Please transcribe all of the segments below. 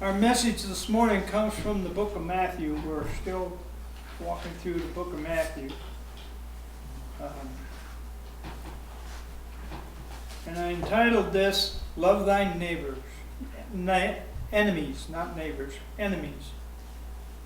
Our message this morning comes from the book of Matthew. We're still walking through the book of Matthew. And I entitled this, Love Thy Neighbors. Enemies, not neighbors, enemies.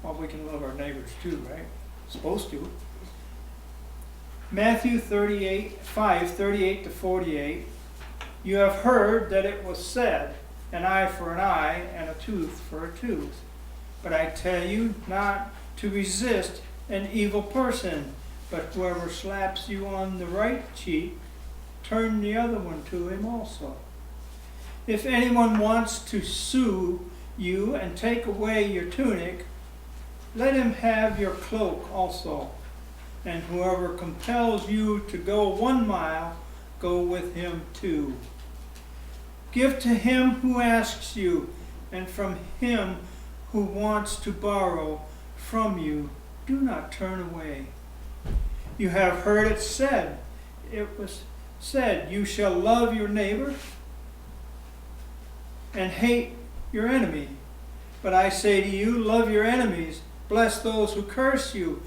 Well, we can love our neighbors too, right? Supposed to. Matthew 5:38 to 48. You have heard that it was said, an eye for an eye and a tooth for a tooth. But I tell you not to resist an evil person, but whoever slaps you on the right cheek, turn the other one to him also. If anyone wants to sue you and take away your tunic, let him have your cloak also. And whoever compels you to go 1 mile, go with him 2. Give to him who asks you, and from him who wants to borrow from you, do not turn away. You have heard it was said, you shall love your neighbor and hate your enemy. But I say to you, love your enemies, bless those who curse you,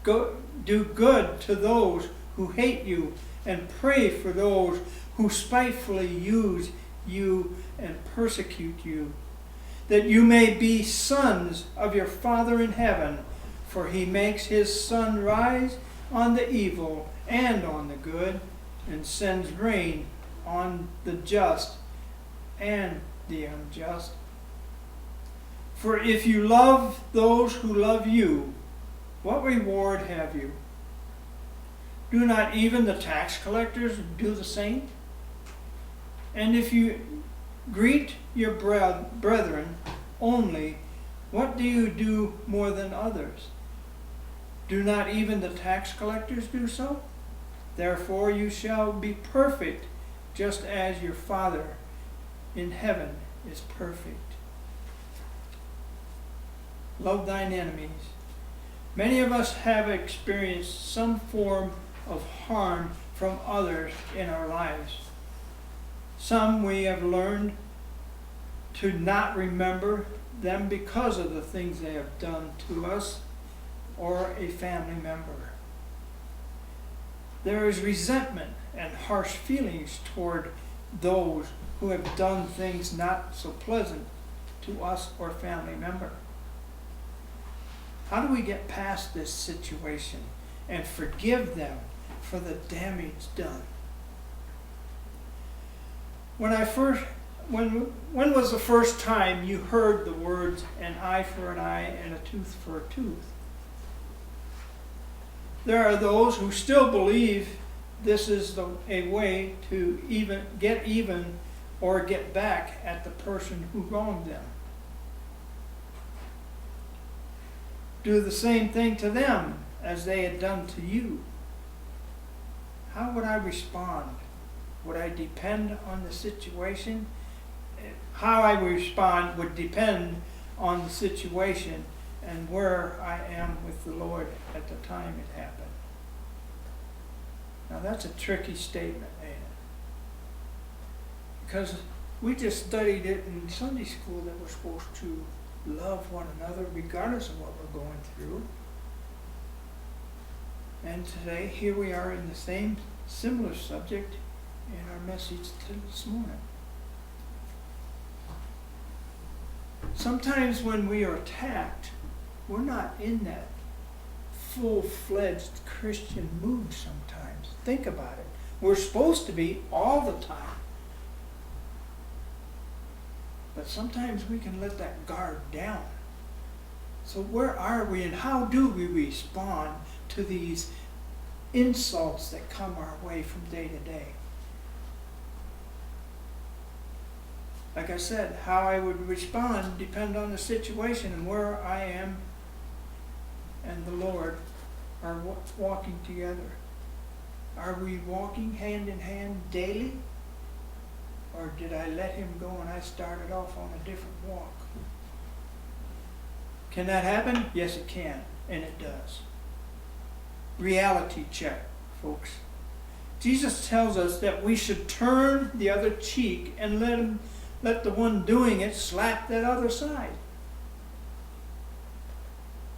do good to those who hate you, and pray for those who spitefully use you and persecute you, that you may be sons of your Father in heaven, for he makes his sun rise on the evil and on the good, and sends rain on the just and the unjust. For if you love those who love you, what reward have you? Do not even the tax collectors do the same? And if you greet your brethren only, what do you do more than others? Do not even the tax collectors do so? Therefore you shall be perfect, just as your Father in heaven is perfect. Love thine enemies. Many of us have experienced some form of harm from others in our lives. Some we have learned to not remember them because of the things they have done to us or a family member. There is resentment and harsh feelings toward those who have done things not so pleasant to us or family member. How do we get past this situation and forgive them for the damage done? When was the first time you heard the words, an eye for an eye and a tooth for a tooth? There are those who still believe this is a way to get even or get back at the person who wronged them. Do the same thing to them as they had done to you. How would I respond? Would I depend on the situation? How I respond would depend on the situation and where I am with the Lord at the time it happened. Now that's a tricky statement, ain't it? Because we just studied it in Sunday school that we're supposed to love one another regardless of what we're going through. And today, here we are in the same similar subject in our message this morning. Sometimes when we are attacked, we're not in that full-fledged Christian mood sometimes. Think about it. We're supposed to be all the time. But sometimes we can let that guard down. So where are we and how do we respond to these insults that come our way from day to day? Like I said, how I would respond depend on the situation and where I am and the Lord are walking together. Are we walking hand in hand daily? Or did I let him go and I started off on a different walk? Can that happen? Yes, it can, and it does. Reality check, folks. Jesus tells us that we should turn the other cheek and let him let the one doing it slap that other side.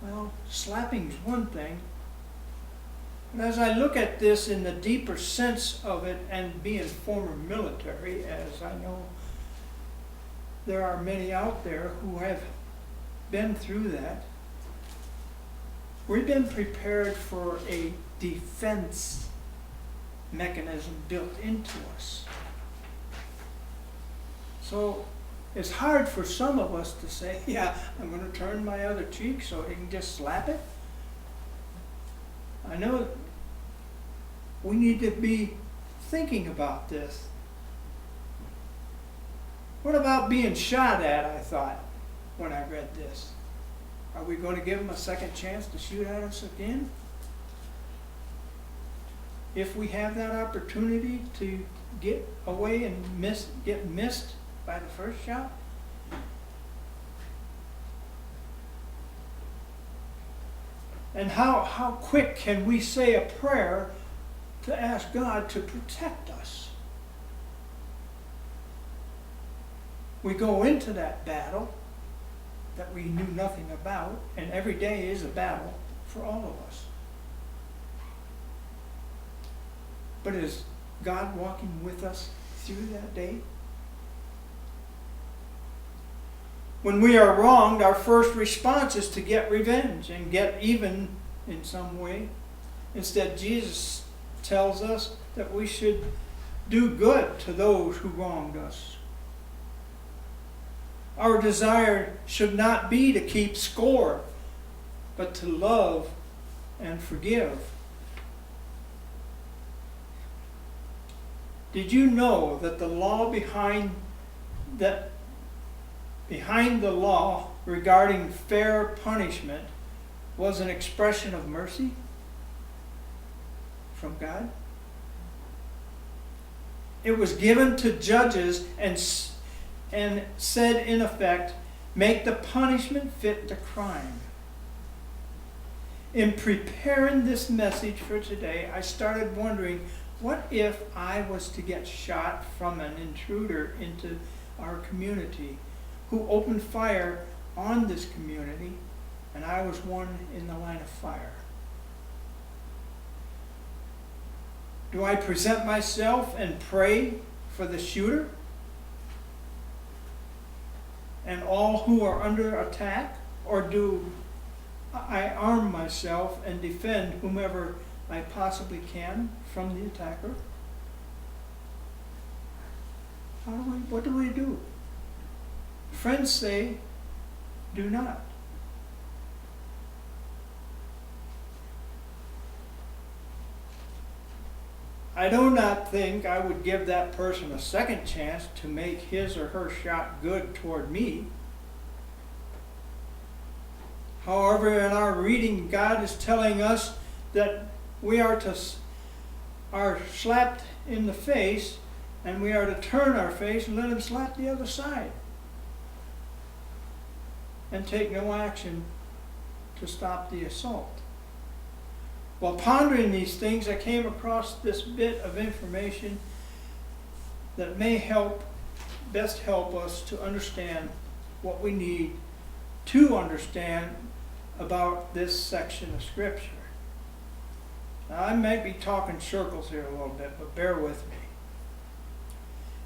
Well, slapping's one thing. But as I look at this in the deeper sense of it, and being former military, as I know there are many out there who have been through that, we've been prepared for a defense mechanism built into us. So it's hard for some of us to say, yeah, I'm going to turn my other cheek so he can just slap it. I know we need to be thinking about this. What about being shot at, I thought, when I read this. Are we going to give them a second chance to shoot at us again? If we have that opportunity to get away and get missed by the first shot? And how quick can we say a prayer to ask God to protect us? We go into that battle that we knew nothing about, and every day is a battle for all of us. But is God walking with us through that day? When we are wronged, our first response is to get revenge and get even in some way. Instead, Jesus tells us that we should do good to those who wronged us. Our desire should not be to keep score, but to love and forgive. Did you know that the law behind the law regarding fair punishment was an expression of mercy from God? It was given to judges and said in effect, make the punishment fit the crime. In preparing this message for today, I started wondering, what if I was to get shot from an intruder into our community who opened fire on this community, and I was one in the line of fire? Do I present myself and pray for the shooter and all who are under attack? Or do I arm myself and defend whomever I possibly can from the attacker? What do we do? Friends say, do not. I do not think I would give that person a second chance to make his or her shot good toward me. However, in our reading, God is telling us that we are slapped in the face, and we are to turn our face and let him slap the other side, and take no action to stop the assault. While pondering these things, I came across this bit of information that may best help us to understand what we need to understand about this section of Scripture. Now, I might be talking circles here a little bit, but bear with me.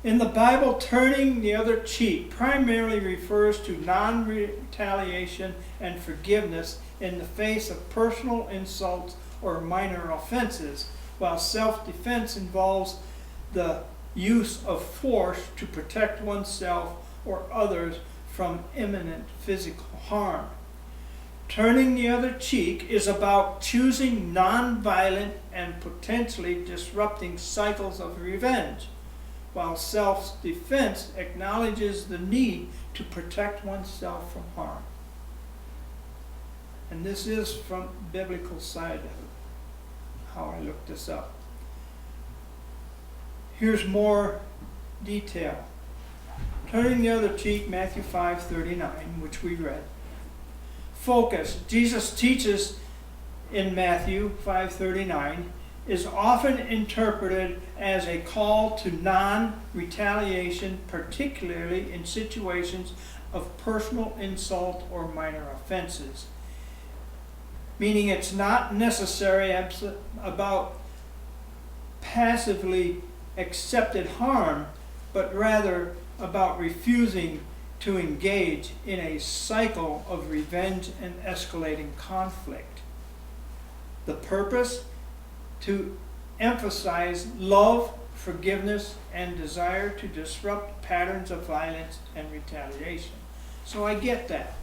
In the Bible, turning the other cheek primarily refers to non-retaliation and forgiveness in the face of personal insults or minor offenses, while self-defense involves the use of force to protect oneself or others from imminent physical harm. Turning the other cheek is about choosing non-violent and potentially disrupting cycles of revenge, while self-defense acknowledges the need to protect oneself from harm. And this is from the biblical side of it, how I looked this up. Here's more detail. Turning the other cheek, Matthew 5:39, which we read. Focus. Jesus teaches in Matthew 5:39, is often interpreted as a call to non-retaliation, particularly in situations of personal insult or minor offenses. Meaning it's not necessarily about passively accepted harm, but rather about refusing to engage in a cycle of revenge and escalating conflict. The purpose? To emphasize love, forgiveness, and desire to disrupt patterns of violence and retaliation. So I get that.